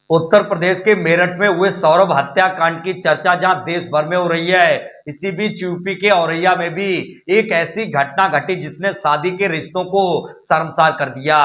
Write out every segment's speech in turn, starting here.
उत्तर प्रदेश के मेरठ में हुए सौरभ हत्याकांड की चर्चा जहां देश भर में हो रही है, इसी बीच यूपी के औरैया में भी एक ऐसी घटना घटी जिसने शादी के रिश्तों को शर्मसार कर दिया।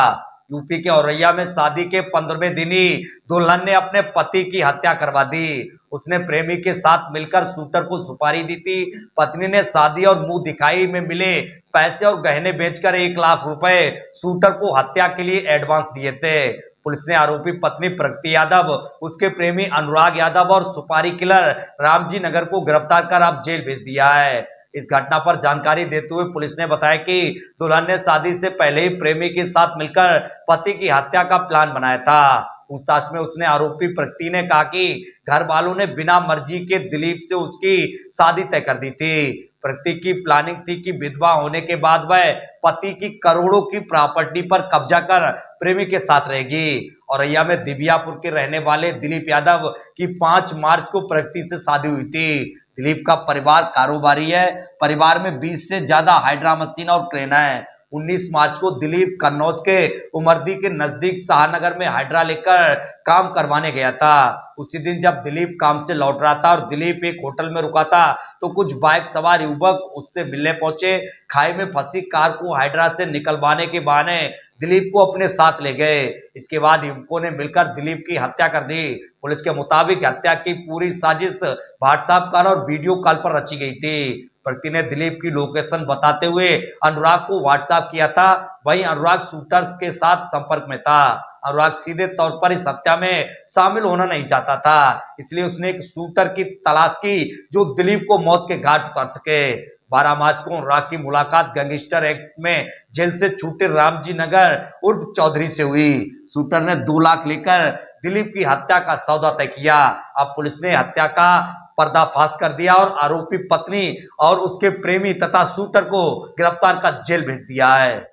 यूपी के औरैया में शादी के 15वें दिन ही दुल्हन ने अपने पति की हत्या करवा दी। उसने प्रेमी के साथ मिलकर शूटर को सुपारी दी थी। पत्नी ने शादी और मुंह दिखाई में मिले पैसे और गहने बेचकर 1 लाख रुपए शूटर को हत्या के लिए एडवांस दिए थे। पुलिस ने आरोपी पत्नी प्रगति यादव, उसके प्रेमी अनुराग यादव और सुपारी किलर रामजी नगर को गिरफ्तार कर अब जेल भेज दिया है। इस घटना पर जानकारी देते हुए पुलिस ने बताया कि दुल्हन ने शादी से पहले ही प्रेमी के साथ मिलकर पति की हत्या का प्लान बनाया था। पूछताछ में उसने आरोपी प्रगति ने कहा कि घर वालों ने बिना मर्जी के दिलीप से उसकी शादी तय कर दी थी। प्रगति की प्लानिंग थी कि विधवा होने के बाद वह पति की करोड़ों की प्रॉपर्टी पर कब्जा कर प्रेमी के साथ रहेगी। औरैया में दिबियापुर के रहने वाले दिलीप यादव की 5 मार्च को प्रगति से शादी हुई थी। दिलीप का परिवार कारोबारी है। परिवार में 20 से ज्यादा हाइड्रा मशीन और क्रेन है। 19 मार्च को दिलीप कन्नौज के उमरदी के नजदीक शाहनगर में हाइड्रा लेकर काम करवाने गया था। उसी दिन जब दिलीप काम से लौट रहा था और दिलीप एक होटल में रुका था तो कुछ बाइक सवार युवक उससे मिलने पहुंचे। खाई में फंसी कार को हाइड्रा से निकलवाने के बहाने दिलीप को अपने साथ ले गए। इसके बाद युवकों ने मिलकर दिलीप की हत्या कर दी। पुलिस के मुताबिक हत्या की पूरी साजिश व्हाट्सएप कॉल और वीडियो कॉल पर रची गई थी। प्रगति ने दिलीप की लोकेशन बताते हुए अनुराग को व्हाट्सएप किया था। वहीं अनुराग शूटर्स के साथ संपर्क में था। अनुराग सीधे तौर पर इस हत्या में शामिल होना नहीं चाहता था, इसलिए उसने एक शूटर की तलाश की जो दिलीप को मौत के घाट उतार सके। 12 मार्च को अनुराग की मुलाकात गैंगस्टर एक्ट में जेल से छूटे रामजी नगर उर्फ चौधरी से हुई। शूटर ने 2 लाख लेकर दिलीप की हत्या का सौदा तय किया। अब पुलिस ने हत्या का पर्दाफाश कर दिया और आरोपी पत्नी और उसके प्रेमी तथा शूटर को गिरफ्तार कर जेल भेज दिया है।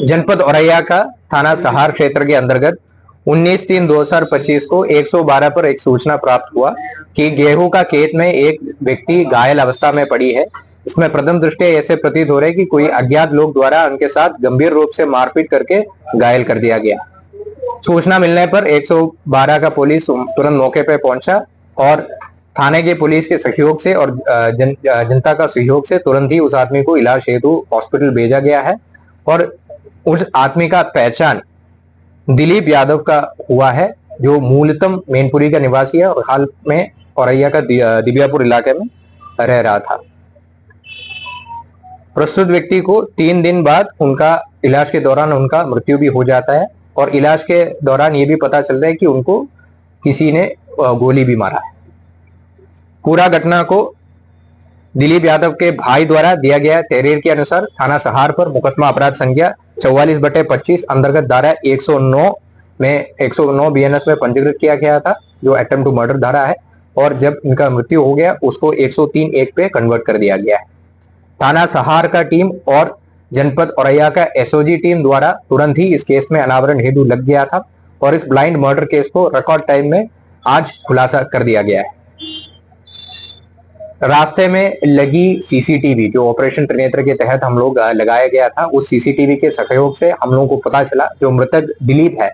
जनपद औरैया का थाना सहार क्षेत्र के अंतर्गत 19/3/2025 को 112 पर एक सूचना प्राप्त हुआ कि गेहूं का खेत में एक व्यक्ति घायल अवस्था में पड़ी है। इसमें प्रथम दृष्टया ऐसे प्रतीत हो रहे कि कोई अज्ञात लोग द्वारा उनके साथ गंभीर रूप से मारपीट करके घायल कर दिया गया। सूचना मिलने पर 112 का पुलिस तुरंत मौके पर पहुंचा और थाने के पुलिस के सहयोग से और जनता का सहयोग से तुरंत ही उस आदमी को इलाज हेतु हॉस्पिटल भेजा गया है और उस आदमी का पहचान दिलीप यादव का हुआ है, जो मूलतः मैनपुरी का निवासी है और हाल में औरैया का दिबियापुर इलाके में रह रहा था। प्रस्तुत व्यक्ति को 3 दिन बाद उनका इलाज के दौरान उनका मृत्यु भी हो जाता है और इलाज के दौरान ये भी पता चलता है कि उनको किसी ने गोली भी मारा है। पूरा घटना को दिलीप यादव के भाई द्वारा दिया गया तहरीर के अनुसार थाना सहार पर मुकदमा अपराध संख्या 44/25 अंतर्गत धारा 109 में 109 बीएनएस में पंजीकृत किया गया था, जो अटेम्प्ट टू मर्डर धारा है, और जब इनका मृत्यु हो गया उसको 103(1) पे कन्वर्ट कर दिया गया है। थाना सहार का टीम और जनपद औरैया का एसओजी टीम द्वारा तुरंत ही इस केस में अनावरण हेतु लग गया था और इस ब्लाइंड मर्डर केस को रिकॉर्ड टाइम में आज खुलासा कर दिया गया है। रास्ते में लगी सीसीटीवी जो ऑपरेशन त्रिनेत्र के तहत हम लोग लगाया गया था, उस सीसीटीवी के सहयोग से हम लोगों को पता चला जो मृतक दिलीप है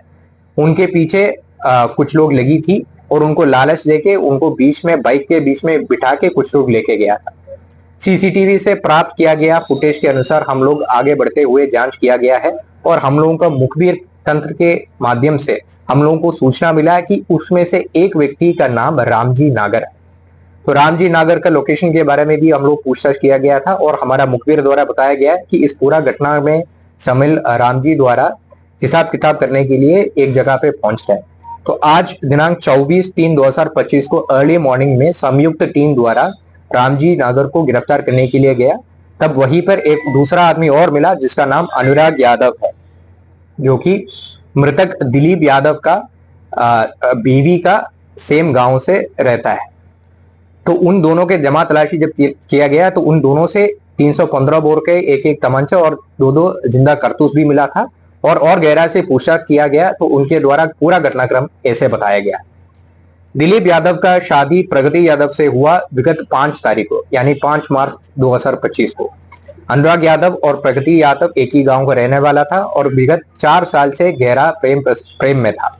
उनके पीछे कुछ लोग लगी थी और उनको लालच देके उनको बीच में बाइक के बीच में बिठा के कुछ लोग लेके गया था। सीसीटीवी से प्राप्त किया गया फुटेज के अनुसार हम लोग आगे बढ़ते हुए जांच किया गया है और हम लोगों का मुखबिर तंत्र के माध्यम से हम लोगों को सूचना मिला कि उसमें से एक व्यक्ति का नाम रामजी नागर है। तो रामजी नागर का लोकेशन के बारे में भी हम लोग पूछताछ किया गया था और हमारा मुखबिर द्वारा बताया गया कि इस पूरा घटना में शामिल रामजी द्वारा हिसाब किताब करने के लिए एक जगह पे पहुंच गए। तो आज दिनांक 24/3/2025 को अर्ली मॉर्निंग में संयुक्त टीम द्वारा रामजी नागर को गिरफ्तार करने के लिए गया। तब वहीं पर एक दूसरा आदमी और मिला जिसका नाम अनुराग यादव है, जो कि मृतक दिलीप यादव का बीवी का सेम गांव से रहता है। तो उन दोनों के जमा तलाशी जब किया गया तो उन दोनों से 315 बोर के एक तमंचा और 2 जिंदा कारतूस भी मिला था और गहराई से पूछताछ किया गया तो उनके द्वारा पूरा घटनाक्रम ऐसे बताया गया। दिलीप यादव का शादी प्रगति यादव से हुआ विगत 5 तारीख को, यानी 5 मार्च 2025 को। अनुराग यादव और प्रगति यादव एक ही गांव का रहने वाला था और विगत 4 साल से गहरा प्रेम में था।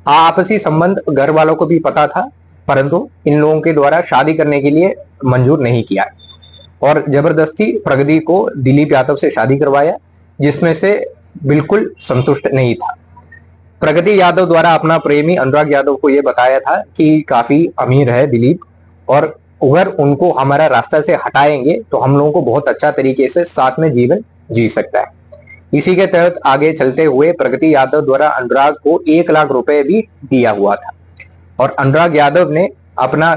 आपसी संबंध घर वालों को भी पता था, परंतु इन लोगों के द्वारा शादी करने के लिए मंजूर नहीं किया और जबरदस्ती प्रगति को दिलीप यादव से शादी करवाया, जिसमें से बिल्कुल संतुष्ट नहीं था। प्रगति यादव द्वारा अपना प्रेमी अनुराग यादव को यह बताया था कि काफी अमीर है दिलीप और अगर उनको हमारा रास्ता से हटाएंगे तो हम लोगों को बहुत अच्छा तरीके से साथ में जीवन जी सकता है। इसी के तहत आगे चलते हुए प्रगति यादव द्वारा अनुराग को 1 लाख रुपए भी दिया हुआ था और अनुराग यादव ने अपना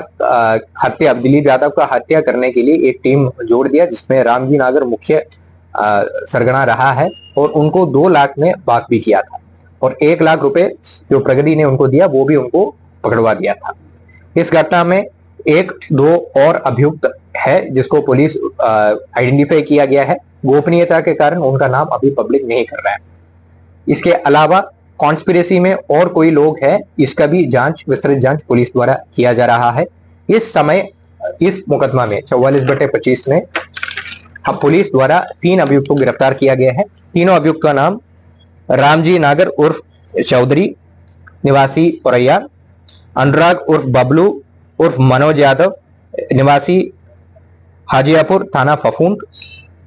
हत्या दिलीप यादव का हत्या करने के लिए एक टीम जोड़ दिया, जिसमें रामजी नागर मुख्य सरगना रहा है और उनको 2 लाख में बात भी किया था और 1 लाख रुपए जो प्रगति ने उनको दिया वो भी उनको पकड़वा दिया था। इस घटना में 1-2 और अभियुक्त है जिसको पुलिस आइडेंटिफाई किया गया है। गोपनीयता के कारण उनका नाम अभी पब्लिक नहीं कर रहा है। इसके अलावा कॉन्स्पिरेसी में और कोई लोग हैं, इसका भी विस्तृत जांच पुलिस द्वारा किया जा रहा है। इस समय इस मुकदमा में 44/25 में पुलिस द्वारा 3 अभियुक्त को गिरफ्तार किया गया है। तीनों अभियुक्त का नाम रामजी नागर उर्फ चौधरी निवासी औरैया, अनुराग उर्फ बबलू उर्फ मनोज यादव निवासी हाजियापुर थाना फफूंद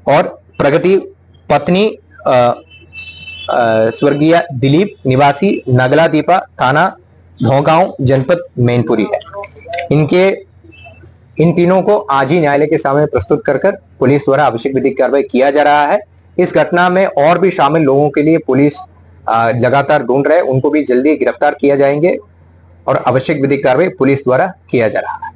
और प्रगति पत्नी स्वर्गीय दिलीप निवासी नगला दीपा थाना भोगांव जनपद मैनपुरी है। इन तीनों को आज ही न्यायालय के सामने प्रस्तुत कर पुलिस द्वारा आवश्यक विधिक कार्रवाई किया जा रहा है। इस घटना में और भी शामिल लोगों के लिए पुलिस लगातार ढूंढ रहे, उनको भी जल्दी गिरफ्तार किया जाएंगे और आवश्यक विधिक कार्रवाई पुलिस द्वारा किया जा रहा है।